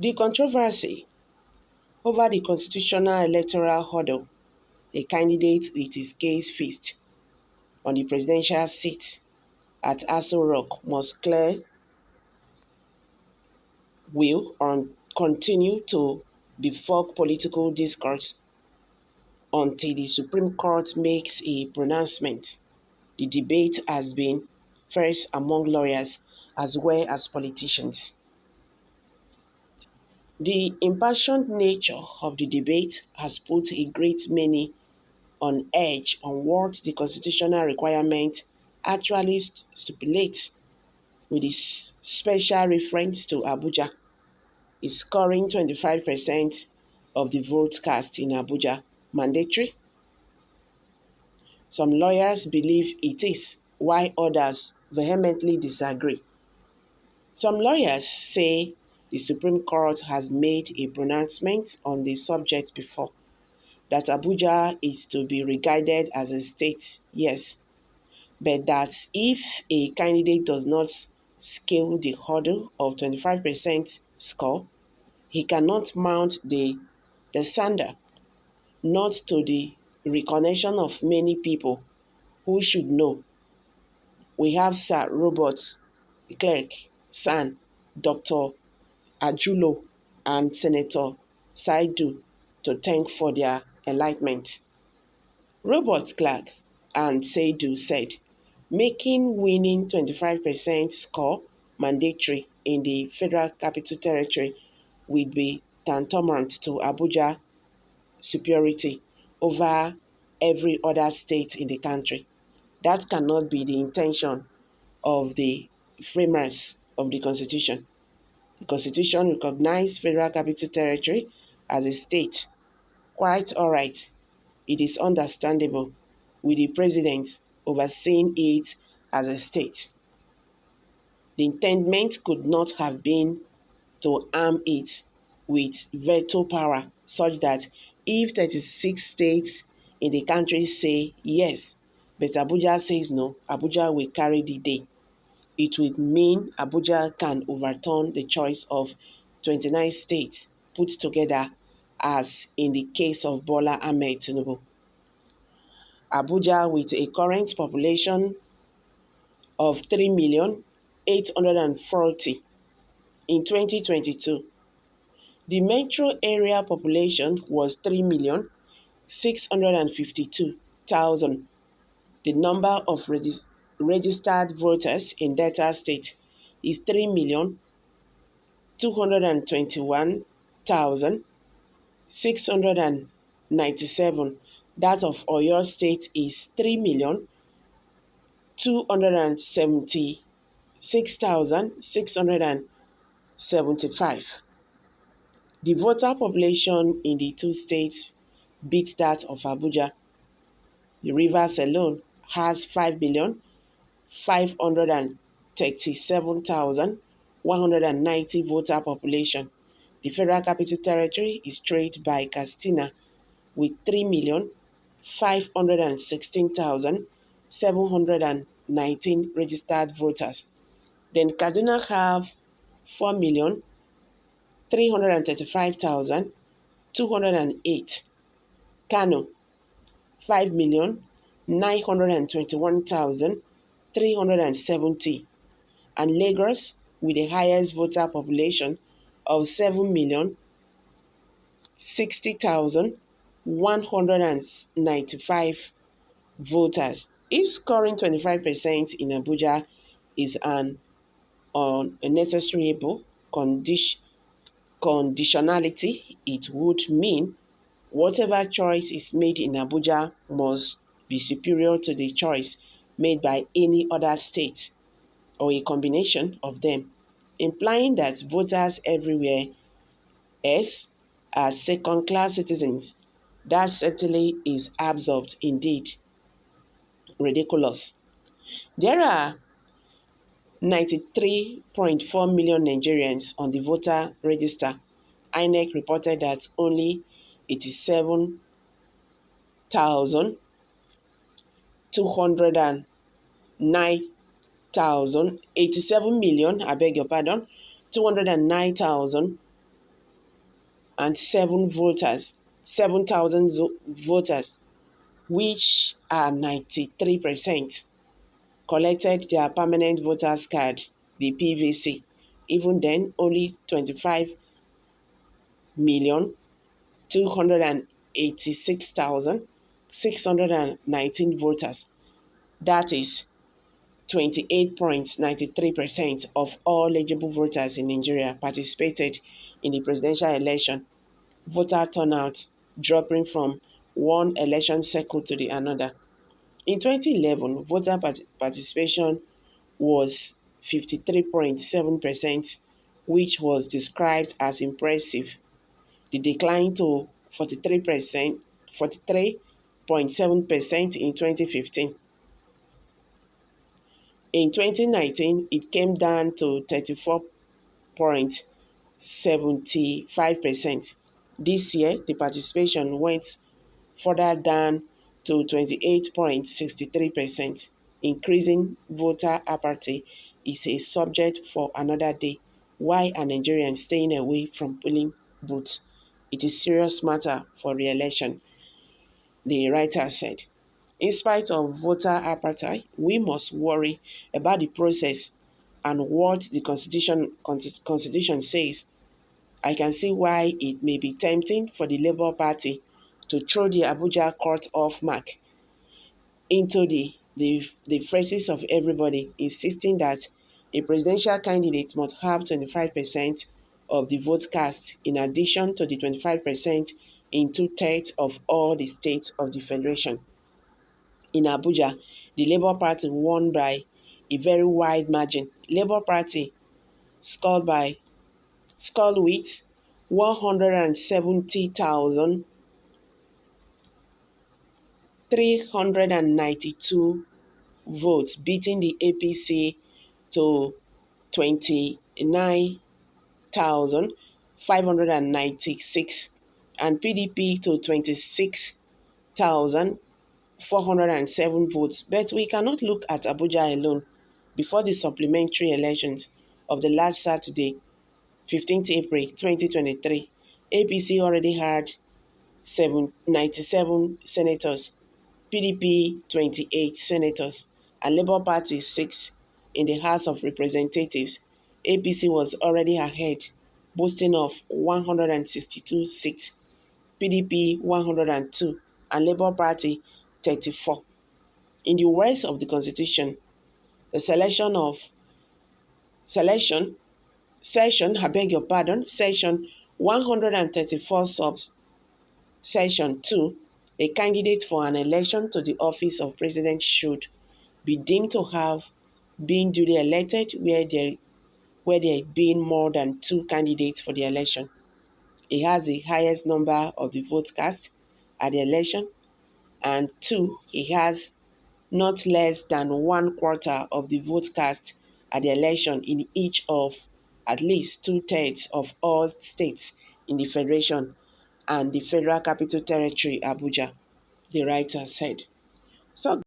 The controversy over the constitutional electoral hurdle, a candidate with his case fixed on the presidential seat at Aso Rock must clear will continue to befog political discourse until the Supreme Court makes a pronouncement. The debate has been fierce among lawyers as well as politicians. The impassioned nature of the debate has put a great many on edge on what the constitutional requirement actually stipulates, with its special reference to Abuja, is scoring 25% of the votes cast in Abuja mandatory. Some lawyers believe it is, while others vehemently disagree. Some lawyers say the Supreme Court has made a pronouncement on the subject before, that Abuja is to be regarded as a state, yes, but that if a candidate does not scale the hurdle of 25% score, he cannot mount the sander, not to the recognition of many people who should know. We have Sir Robert Clerk, San, Dr. Ajulo, and Senator Saidu to thank for their enlightenment. Robert Clark and Saidu said, making winning 25% score mandatory in the Federal Capital Territory will be tantamount to Abuja superiority over every other state in the country. That cannot be the intention of the framers of the Constitution. The Constitution recognized Federal Capital Territory as a state. Quite all right. It is understandable with the president overseeing it as a state. The intent could not have been to arm it with veto power such that if 36 states in the country say yes, but Abuja says no, Abuja will carry the day. It would mean Abuja can overturn the choice of 29 states put together, as in the case of Bola Ahmed Tinubu. Abuja, with a current population of 3,840,000 in 2022, the metro area population was 3,652,000. The number of registered voters in Delta State is 3,221,697. That of Oyo State is 3,276,675. The voter population in the two states beats that of Abuja. The Rivers alone has 5,537,190 voter population. The Federal Capital Territory is trailed by Katsina with 3,516,719 registered voters. Then Kaduna have 4,335,208. Kano 5,921,370, and Lagos, with the highest voter population of 7,060,195 voters. If scoring 25% in Abuja is an unnecessary conditionality, it would mean whatever choice is made in Abuja must be superior to the choice made by any other state or a combination of them, implying that voters everywhere else are second-class citizens. That certainly is absurd, indeed ridiculous. There are 93.4 million Nigerians on the voter register. INEC reported that only 87,209,000, 87 million, I beg your pardon, 209,000 voters, 7,000 voters, which are 93%, collected their permanent voters card, the PVC. Even then, only 25,286,619 voters, that is 28.93% of all eligible voters in Nigeria, participated in the presidential election. Voter turnout dropping from one election cycle to the another. In 2011, voter participation was 53.7%, which was described as impressive. The decline to 43.7% in 2015. In 2019, it came down to 34.75%. This year, the participation went further down to 28.63%. Increasing voter apathy is a subject for another day. Why are Nigerians staying away from polling booths? It is a serious matter for re-election, the writer said. In spite of voter apathy, we must worry about the process and what the constitution says. I can see why it may be tempting for the Labour Party to throw the Abuja court off mark into the faces of everybody, insisting that a presidential candidate must have 25% of the votes cast in addition to the 25% in two-thirds of all the states of the federation. In Abuja, the Labour Party won by a very wide margin. Labour Party scored with 170,392 votes, beating the APC to 29,596 and PDP to 26,407 votes. But we cannot look at Abuja alone. Before the supplementary elections of the last Saturday, 15th April 2023, APC already had 97 senators, PDP 28 senators, and Labour Party 6 in the House of Representatives. APC was already ahead, boasting of 162 seats, PDP 102, and Labour Party 34. In the words of the Constitution, the selection, section 134 section 2, a candidate for an election to the office of president should be deemed to have been duly elected where there been more than two candidates for the election. He has the highest number of the votes cast at the election, and 2, he has not less than 1/4 of the votes cast at the election in each of at least two-thirds of all states in the federation and the Federal Capital Territory, Abuja, the writer said. So